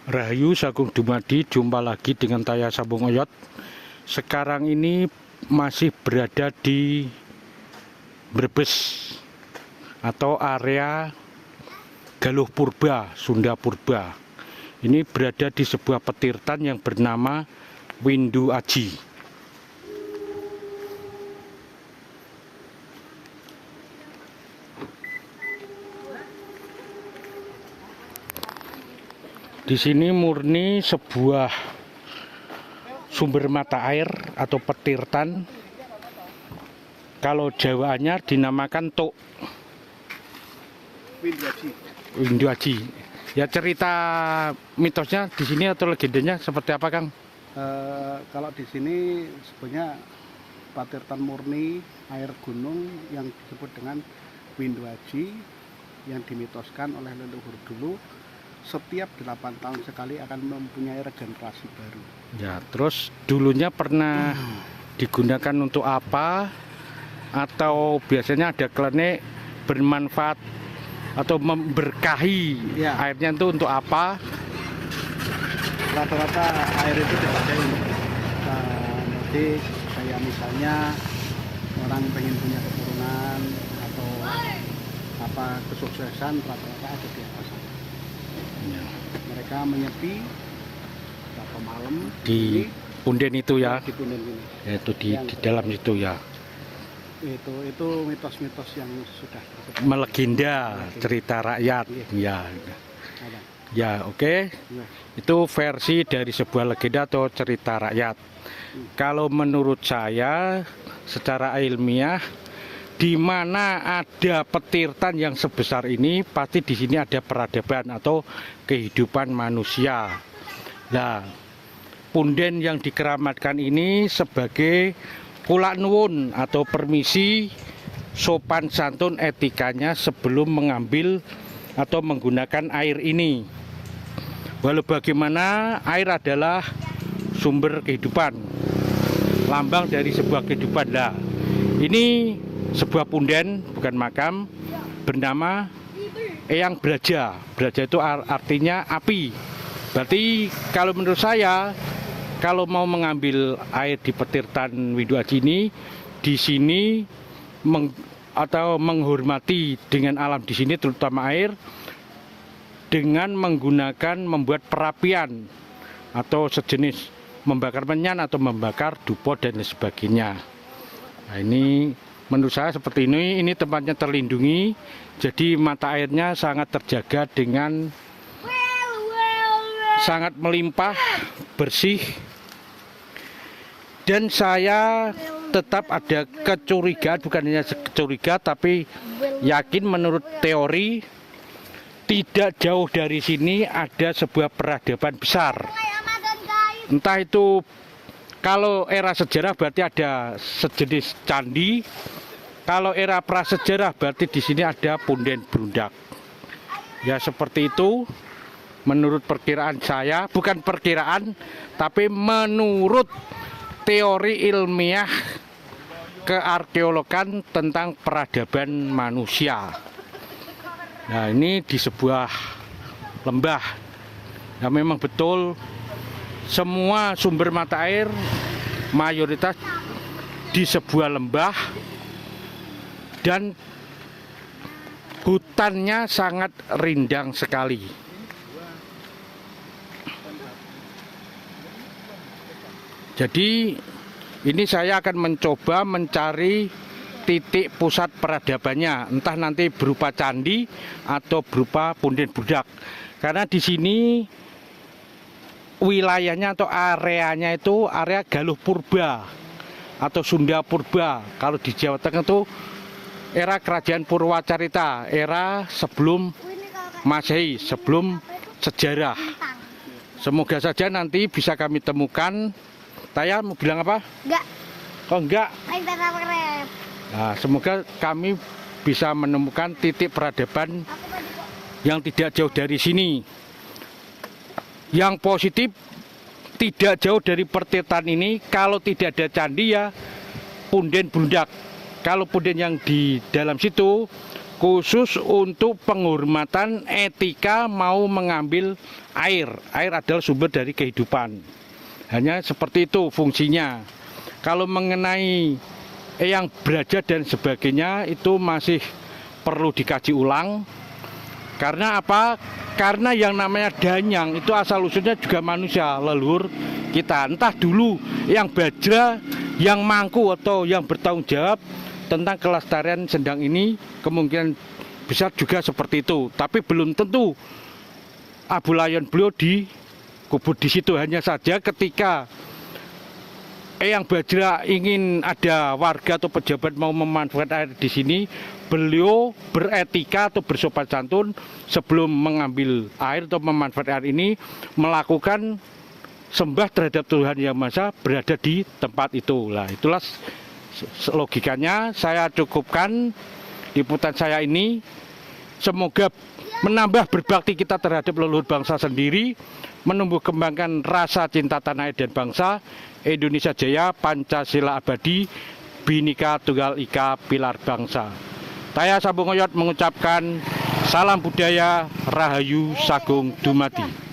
Rahayu Sagung Dumadi, jumpa lagi dengan Taya Sambung Oyot. Sekarang ini masih berada di Brebes atau area Galuh Purba, Sunda Purba. Ini berada di sebuah petirtan yang bernama Windu Aji. Di sini murni sebuah sumber mata air atau petirtan. Kalau Jawa Anyar dinamakan Tok. Windu Aji. Ya, cerita mitosnya di sini atau legendanya seperti apa, Kang? Kalau di sini sebenarnya petirtan murni air gunung yang disebut dengan Windu Aji yang dimitoskan oleh leluhur dulu. Setiap 8 tahun sekali akan mempunyai regenerasi baru. Ya, terus dulunya pernah digunakan untuk apa? Atau biasanya ada klenik bermanfaat atau memberkahi Ya. airnya itu untuk apa? Rata-rata air itu dipakai untuk mudik, kayak misalnya orang pengen punya keturunan atau apa kesuksesan, rata-rata ada di atas sana. Ya. Mereka menyepi beberapa malam Di punden itu ya, di punden ini. yaitu di dalam itu ya. Itu mitos-mitos yang sudah tersebar. Melegenda cerita rakyat. Ya, Ada. ya, oke. Ya. Itu versi dari sebuah legenda atau cerita rakyat. Kalau menurut saya secara ilmiah, di mana ada petirtan yang sebesar ini, pasti di sini ada peradaban atau kehidupan manusia. Nah, punden yang dikeramatkan ini sebagai kula nuwun atau permisi, sopan santun etikanya sebelum mengambil atau menggunakan air ini. Walau bagaimana, air adalah sumber kehidupan, lambang dari sebuah kehidupan. Nah, ini sebuah punden, bukan makam, bernama Eyang Braja. Braja itu artinya api. Berarti kalau menurut saya, kalau mau mengambil air di petirtan Windu Aji ini, di sini atau menghormati dengan alam di sini, terutama air, dengan menggunakan membuat perapian atau sejenis membakar menyan atau membakar dupo dan lain sebagainya. Nah, ini menurut saya seperti ini tempatnya terlindungi, jadi mata airnya sangat terjaga dengan sangat melimpah, bersih. Dan saya tetap ada kecurigaan, bukan hanya kecurigaan, tapi yakin menurut teori, tidak jauh dari sini ada sebuah peradaban besar. Entah itu, kalau era sejarah berarti ada sejenis candi. Kalau era prasejarah berarti di sini ada punden berundak. Ya, seperti itu menurut perkiraan saya, bukan perkiraan tapi menurut teori ilmiah kearkeologan tentang peradaban manusia. Nah, ini di sebuah lembah. Nah, memang betul semua sumber mata air mayoritas di sebuah lembah dan hutannya sangat rindang sekali. Jadi ini saya akan mencoba mencari titik pusat peradabannya, entah nanti berupa candi atau berupa punden budak. Karena di sini wilayahnya atau areanya itu area Galuh Purba atau Sunda Purba. Kalau di Jawa Tengah itu era kerajaan Purwacarita, era sebelum Masehi, sebelum sejarah. Semoga saja nanti bisa kami temukan. Taya mau bilang apa? Enggak. Kok enggak? Keren. Nah, semoga kami bisa menemukan titik peradaban yang tidak jauh dari sini. Yang positif, tidak jauh dari petirtan ini, kalau tidak ada candi ya punden bundak. Kalau punden yang di dalam situ khusus untuk penghormatan etika mau mengambil air. Air adalah sumber dari kehidupan. Hanya seperti itu fungsinya. Kalau mengenai yang derajat dan sebagainya itu masih perlu dikaji ulang. Karena apa? Karena yang namanya danyang itu asal usulnya juga manusia, leluhur kita. Entah dulu yang bajra, yang mangku atau yang bertanggung jawab tentang kelestarian sendang ini kemungkinan besar juga seperti itu. Tapi belum tentu Abu Layon beliau dikubur di situ. Hanya saja ketika yang bajra ingin ada warga atau pejabat mau memanfaatkan air di sini, beliau beretika atau bersopan santun sebelum mengambil air atau memanfaatkan air ini melakukan sembah terhadap Tuhan Yang Maha Esa berada di tempat itu. Lah, itulah logikanya. Saya cukupkan liputan saya ini. Semoga menambah berbakti kita terhadap leluhur bangsa sendiri, menumbuh kembangkan rasa cinta tanah air dan bangsa. Indonesia Jaya, Pancasila abadi, Bhinneka Tunggal Ika, pilar bangsa. Saya Sambung Oyot mengucapkan salam budaya, Rahayu Sagung Dumadi.